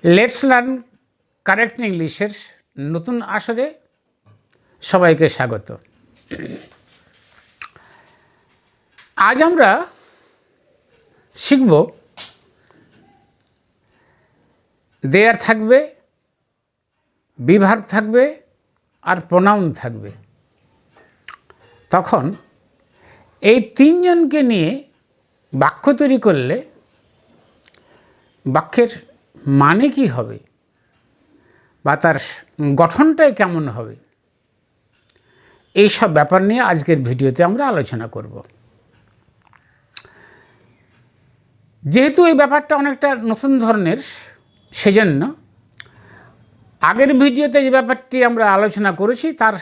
Let's learn correct ইংলিশের নতুন আসরে সবাইকে স্বাগত। আজ আমরা শিখব দেয়ার থাকবে, বিভার্ব থাকবে আর প্রোনাউন থাকবে। তখন এই তিনজনকে নিয়ে বাক্য তৈরি করলে বাক্যের মানে কি হবে বা তার গঠনটাই কেমন হবে, এই সব ব্যাপার নিয়ে আজকের ভিডিওতে আমরা আলোচনা করব। যেহেতু এই ব্যাপারটা অনেকটা নতুন ধরনের, সেজন্য আগের ভিডিওতে যে ব্যাপারটি আমরা আলোচনা করেছি তার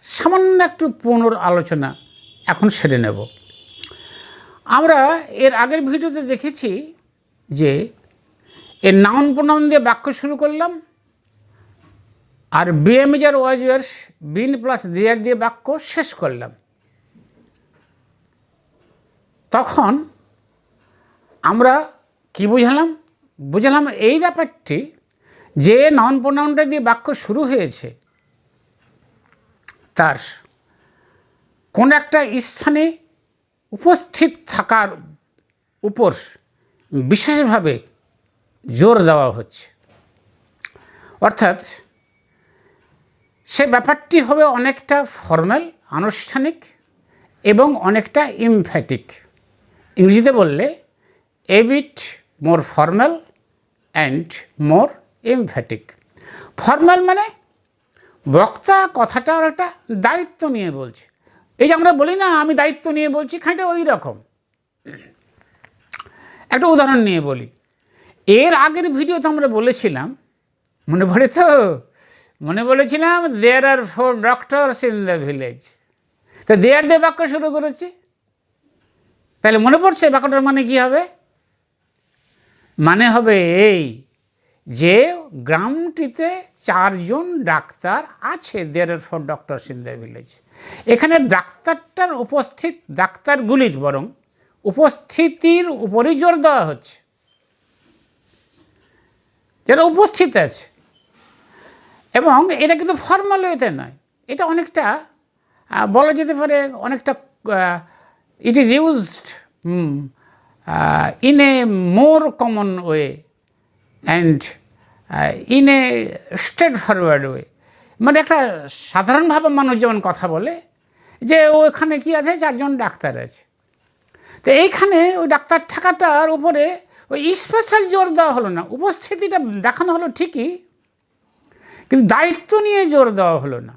সামান্য একটু পুনরালোচনা এখন সেরে নেব। আমরা এর আগের ভিডিওতে দেখেছি যে এর নাউন প্রোনাউন দিয়ে বাক্য শুরু করলাম, আর BA major was were been plus there দিয়ে বাক্য শেষ করলাম। তখন আমরা কি বুঝালাম এই ব্যাপারটি যে নাউন প্রোনাউনটা দিয়ে বাক্য শুরু হয়েছে তার কোন একটা স্থানে উপস্থিত থাকার উপর বিশেষভাবে জোর দেওয়া হচ্ছে, অর্থাৎ সে ব্যাপারটি হবে অনেকটা ফর্মাল আনুষ্ঠানিক এবং অনেকটা এমফ্যাটিক। ইংরেজিতে বললে a bit more formal and more emphatic. Formal মানে বক্তা কথাটা একটা দায়িত্ব নিয়ে বলছে। এই যে আমরা বলি না আমি দায়িত্ব নিয়ে বলছি, খানিকটা ওই রকম। একটা উদাহরণ নিয়ে বলি। এর আগের ভিডিওতে আমরা বলেছিলাম, মনে বলেছিলাম দেয়ার আর 4 ডক্টরস ইন দ্য ভিলেজ। তো দেয়ার দিয়ে বাক্য শুরু করেছি, তাহলে মনে পড়ছে বাক্যটার মানে কি হবে? মানে হবে এই যে গ্রামটিতে 4 জন ডাক্তার আছে। দেয়ার আর 4 ডক্টরস ইন দ্য ভিলেজ। এখানে ডাক্তারটার উপস্থিত, ডাক্তারগুলির বরং উপস্থিতির উপরই জোর দেওয়া হচ্ছে, যারা উপস্থিত আছে। এবং এটা কিন্তু ফর্মাল ওয়েতে নয়, এটা অনেকটা বলা যেতে পারে অনেকটা it is used in a more common way and in a straight forward way. মানে একটা সাধারণভাবে মানুষ যেমন কথা বলে যে ওখানে কি আছে, 4 জন ডাক্তার আছে। তো এইখানে ওই ডাক্তার থাকাটার উপরে ওই স্পেশাল জোর দেওয়া হলো না। উপস্থিতিটা দেখানো হলো ঠিকই, কিন্তু দায়িত্ব নিয়ে জোর দেওয়া হলো না।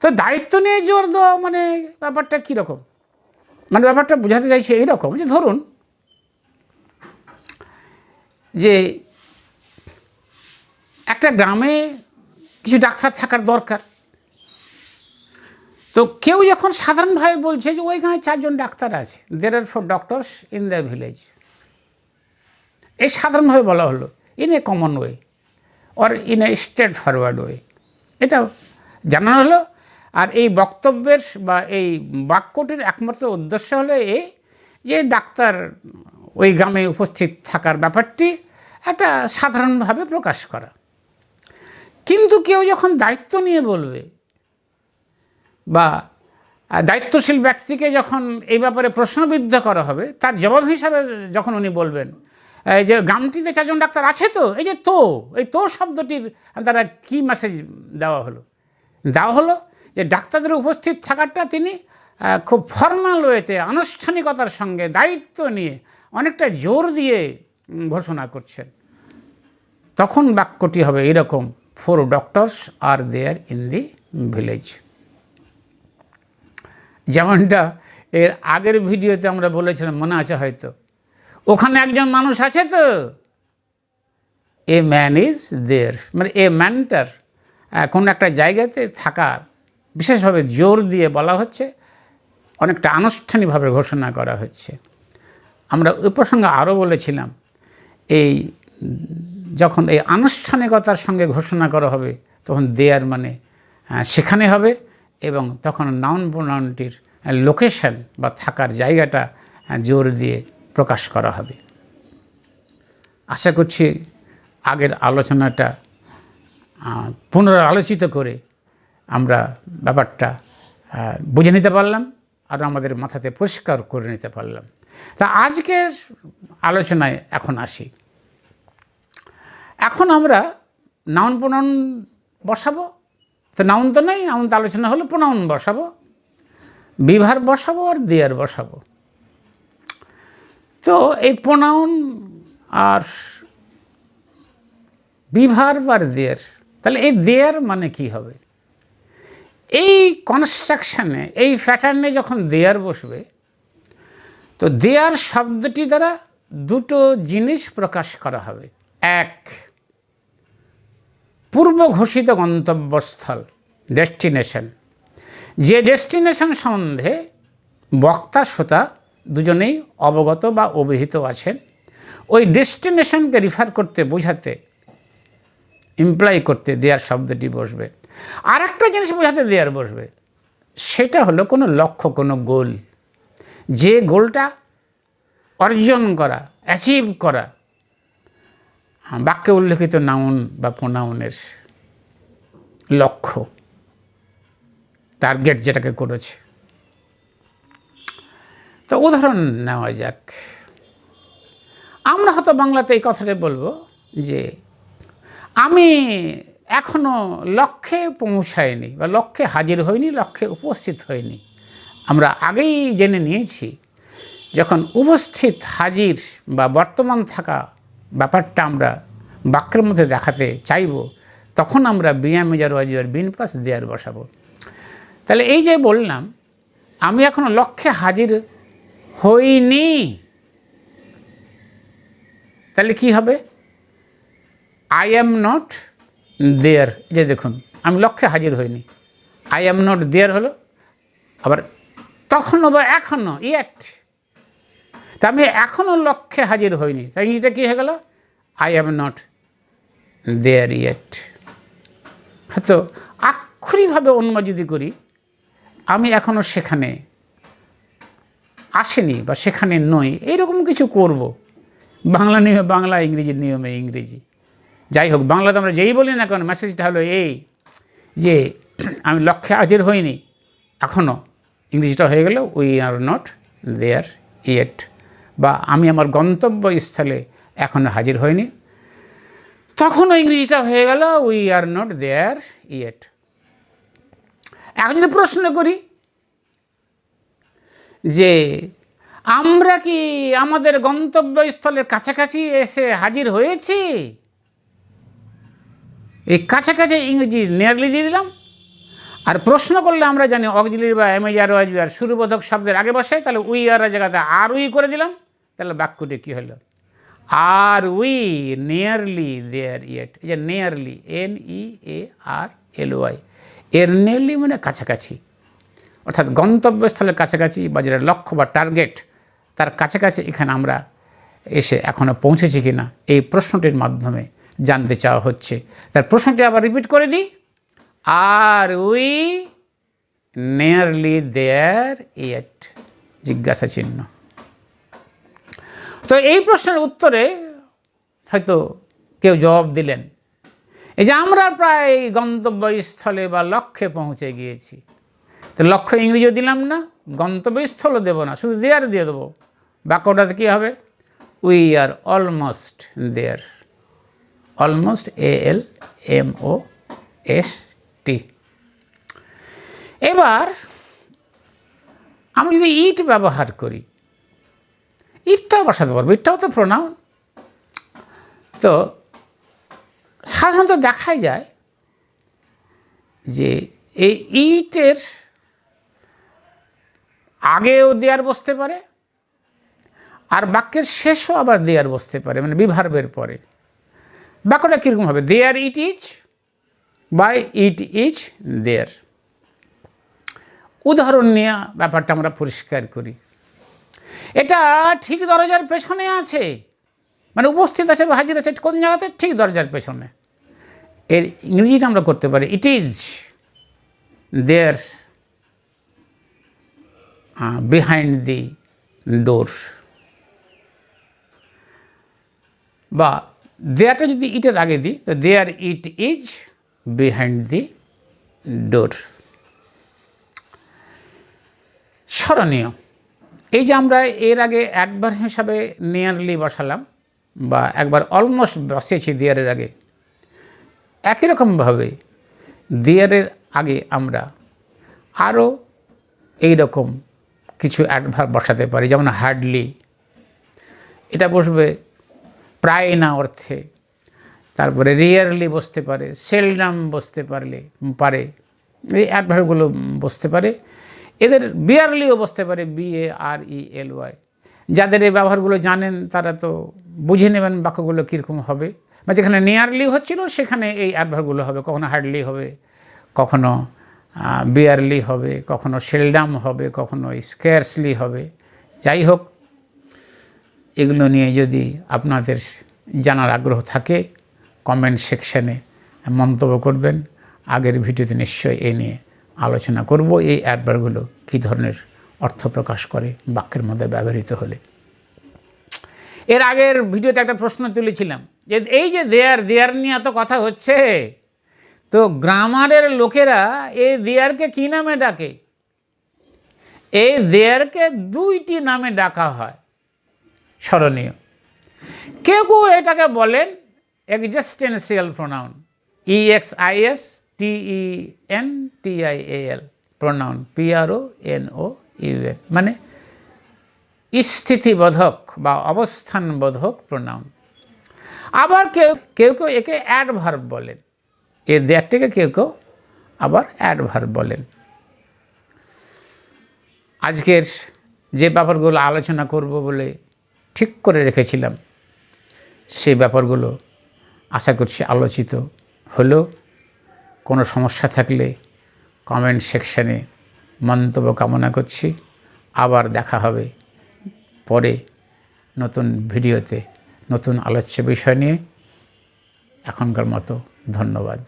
তো দায়িত্ব নিয়ে জোর দেওয়া মানে ব্যাপারটা কীরকম? মানে ব্যাপারটা বোঝাতে চাইছে এইরকম যে ধরুন যে একটা গ্রামে কিছু ডাক্তার থাকার দরকার। তো কেউ যখন সাধারণভাবে বলছে যে ওই গাঁয়ে 4 জন ডাক্তার আছে, দেয়ার আর 4 ডক্টরস ইন দ্য ভিলেজ, এই সাধারণভাবে বলা হলো in a common way or in a straight forward way, এটা জানানো হলো। আর এই বক্তব্যের বা এই বাক্যটির একমাত্র উদ্দেশ্য হলো এই যে ডাক্তার ওই গ্রামে উপস্থিত থাকার ব্যাপারটি একটা সাধারণভাবে প্রকাশ করা। কিন্তু কেউ যখন দায়িত্ব নিয়ে বলবে বা দায়িত্বশীল ব্যক্তিকে যখন এই ব্যাপারে প্রশ্নবিদ্ধ করা হবে, তার জবাব হিসাবে যখন উনি বলবেন যে গ্রামটিতে 4 জন ডাক্তার আছে, তো এই যে এই তো শব্দটির দ্বারা কী মেসেজ দেওয়া হলো যে ডাক্তারদের উপস্থিত থাকাটা তিনি খুব ফর্মাল ওয়েতে আনুষ্ঠানিকতার সঙ্গে দায়িত্ব নিয়ে অনেকটা জোর দিয়ে ঘোষণা করছেন। তখন বাক্যটি হবে এরকম, 4 doctors are there in the village. যেমনটা এর আগের ভিডিওতে আমরা বলেছিলাম, মনে আছে হয়তো, ওখানে একজন মানুষ আছে তো, এ ম্যান ইজ দেয়ার। মানে এ ম্যানটার কোনো একটা জায়গাতে থাকার বিশেষভাবে জোর দিয়ে বলা হচ্ছে, অনেকটা আনুষ্ঠানিকভাবে ঘোষণা করা হচ্ছে। আমরা ওই প্রসঙ্গে আরও বলেছিলাম, এই যখন এই আনুষ্ঠানিকতার সঙ্গে ঘোষণা করা হবে তখন দেয়ার মানে সেখানে হবে, এবং তখন নাউন প্রোনাউনটির লোকেশন বা থাকার জায়গাটা জোর দিয়ে প্রকাশ করা হবে। আশা করছি আগের আলোচনাটা পুনরালোচিত করে আমরা ব্যাপারটা বুঝে নিতে পারলাম আর আমাদের মাথাতে পরিষ্কার করে নিতে পারলাম। তা আজকের আলোচনায় এখন আসি। এখন আমরা নাউন প্রোনাউন বসাবো। তো নাউন তো নেই, নাউন তো আলোচনা হলো, প্রোনাউন বসাবো, বিভার বসাবো আর দেয়ার বসাবো। তো এই প্রোনাউন আর বিভার আর দেয়ার, তাহলে এই দেয়ার মানে কি হবে? এই কনস্ট্রাকশানে, এই প্যাটার্নে যখন দেয়ার বসবে, তো দেয়ার শব্দটি দ্বারা দুটো জিনিস প্রকাশ করা হবে। এক, পূর্ব ঘোষিত গন্তব্যস্থল, ডেস্টিনেশন। যে ডেস্টিনেশন সম্বন্ধে বক্তা শ্রোতা দুজনেই অবগত বা অবহিত আছেন, ওই ডেস্টিনেশনকে রিফার করতে, বোঝাতে, ইমপ্লাই করতে দেয়ার শব্দটি বসবে। আর একটা জিনিস বোঝাতে দেয়ার বসবে, সেটা হলো কোনো লক্ষ্য, কোনো গোল। যে গোলটা অর্জন করা, অ্যাচিভ করা, বাক্যে উল্লেখিত নাউন বা প্রোনাউনের লক্ষ্য, টার্গেট যেটাকে করেছে। তো উদাহরণ নেওয়া যাক। আমরা হয়তো বাংলাতে এই কথাটা বলবো যে আমি এখনও লক্ষ্যে পৌঁছাইনি বা লক্ষ্যে হাজির হইনি, লক্ষ্যে উপস্থিত হইনি। আমরা আগেই জেনে নিয়েছি, যখন উপস্থিত, হাজির বা বর্তমান থাকা ব্যাপারটা আমরা বাক্যের মধ্যে দেখাতে চাইব, তখন আমরা বিএম মেজার ওয়াজিবার বিন প্লাস দেয়ার বসাবো। তাহলে এই যে বললাম আমি এখনও লক্ষ্যে হাজির হইনি, তাহলে কি হবে? I am not there. যে দেখুন, আমি লক্ষ্যে হাজির হইনি, আই অ্যাম নট দেয়ার হলো। আবার তখনও বা এখনও, ইয়েট, তা আমি এখনও লক্ষ্যে হাজির হইনি, তাই এটা কী হয়ে গেল? I am not there yet. হয়তো আক্ষরিকভাবে অনুবাদ যদি করি, আমি এখনও সেখানে আসেনি বা সেখানে নই, এইরকম কিছু করব। বাংলা নিয়মে বাংলা, ইংরেজির নিয়মে ইংরেজি। যাই হোক, বাংলাতে আমরা যেই বলি না কারণ মেসেজটা হলো এই যে আমি লক্ষ্যে হাজির হইনি এখনও, ইংরেজিটা হয়ে গেল we are not there yet, বা আমি আমার গন্তব্যস্থলে এখনও হাজির হইনি। তখনও ইংরেজিটা হয়ে গেল we are not there yet. এখন যদি প্রশ্ন করি যে আমরা কি আমাদের গন্তব্যস্থলের কাছাকাছি এসে হাজির হয়েছি, এই কাছাকাছি ইংরেজি নিয়ারলি দিয়ে দিলাম। আর প্রশ্ন করলে আমরা জানি অক্সিলারি বা এমএজার ওয়াজবিআর শুরুবোধক শব্দের আগে বসে, তাহলে উই আর জায়গাতে আর উই করে দিলাম, তাহলে বাক্যটি কী হলো? আর উই নিয়ারলি দেয়ার ইয়েট। এই যে নিয়ারলি, NEARLY, এর নিয়ারলি মানে কাছাকাছি, অর্থাৎ গন্তব্যস্থলের কাছাকাছি বা যেটা লক্ষ্য বা টার্গেট, তার কাছাকাছি এখানে আমরা এসে এখনও পৌঁছেছি কি না, এই প্রশ্নটির মাধ্যমে জানতে চাওয়া হচ্ছে। তার প্রশ্নটি আবার রিপিট করে দিই, আর উই নিয়ারলি দেয়ার ইয়েট, জিজ্ঞাসা চিহ্ন। তো এই প্রশ্নের উত্তরে হয়তো কেউ জবাব দিলেন, এই যে আমরা প্রায় গন্তব্যস্থলে বা লক্ষ্যে পৌঁছে গিয়েছি। তো লক্ষ্য ইংরেজিও দিলাম না, গন্তব্যস্থলও দেবো না, শুধু দেয়ার দিয়ে দেবো। বাক্যটাতে কী হবে? We are almost there, almost, ALMOST। এবার আমি যদি ইট ব্যবহার করি, ইটটাও বসাতে পারবো, ইটটাও তো প্রোনাউন। তো সাধারণত দেখা যায় যে এই ইটের আগেও দেয়ার বসতে পারে, আর বাক্যের শেষও আবার দেয়ার বসতে পারে, মানে বিভার্বের পরে। বাক্যটা কীরকম হবে? There it is, by it is there. উদাহরণ নিয়ে ব্যাপারটা আমরা পরিষ্কার করি। এটা ঠিক দরজার পেছনে আছে, মানে উপস্থিত আছে বা হাজির আছে কোন জায়গাতে? ঠিক দরজার পেছনে। এর ইংরেজিটা আমরা করতে পারি ইট ইজ দেয়ার বিহাইন্ড দি ডোর, বা দেয়ারটা যদি ইটের আগে দিই তো দেয়ার ইট ইজ বিহাইন্ড দি ডোর। স্মরণীয়, এই যে আমরা এর আগে অ্যাডভার্ব হিসাবে নিয়ারলি বসালাম বা একবার অলমোস্ট বসিয়েছি দেয়ারের আগে, একই রকমভাবে দেয়ারের আগে আমরা আরও এই রকম কিছু অ্যাডভার্ব বসাতে পারি। যেমন হার্ডলি, এটা বসবে প্রায় না অর্থে। তারপরে রিয়ারলি বসতে পারে, সেলডাম বসতে পারে, এই অ্যাডভার্বগুলো বসতে পারে। এদের বিয়ারলিও বসতে পারে, BARELY। যাদের এই ব্যবহারগুলো জানেন তারা তো বুঝে নেবেন বাক্যগুলো কীরকম হবে, বা যেখানে নিয়ারলি হচ্ছিল সেখানে এই অ্যাডভার্বগুলো হবে। কখনো হার্ডলি হবে, কখনো বিয়ারলি হবে, কখনো সেলডাম হবে, কখনো স্কেয়ার্সলি হবে। যাই হোক, এগুলো নিয়ে যদি আপনাদের জানার আগ্রহ থাকে কমেন্ট সেকশানে মন্তব্য করবেন। আগের ভিডিওতে নিশ্চয়ই এ নিয়ে আলোচনা করব, এই অ্যাডভার্বগুলো কী ধরনের অর্থ প্রকাশ করে বাক্যের মধ্যে ব্যবহৃত হলে। এর আগের ভিডিওতে একটা প্রশ্ন তুলেছিলাম যে এই যে দেয়ার নিয়ে এত কথা হচ্ছে, তো গ্রামারের লোকেরা এই দেয়ারকে কী নামে ডাকে? এই দেয়ারকে দুইটি নামে ডাকা হয়, স্মরণীয়। কেউ কেউ এটাকে বলেন existential pronoun, EXISTENTIAL pronoun, PRONOUN, মানে স্থিতিবোধক বা অবস্থানবোধক প্রোনাউন। আবার কেউ কেউ একে অ্যাডভার্ব বলেন, এ দেয়ারটিকে কেউ কেউ আবার অ্যাডভার্ব বলেন। আজকের যে ব্যাপারগুলো আলোচনা করব বলে ঠিক করে রেখেছিলাম, সেই ব্যাপারগুলো আশা করছি আলোচিত হলো। কোনো সমস্যা থাকলে কমেন্ট সেকশানে মন্তব্য কামনা করছি। আবার দেখা হবে পরে নতুন ভিডিওতে নতুন আলোচ্য বিষয় নিয়ে। এখনকার মতো ধন্যবাদ।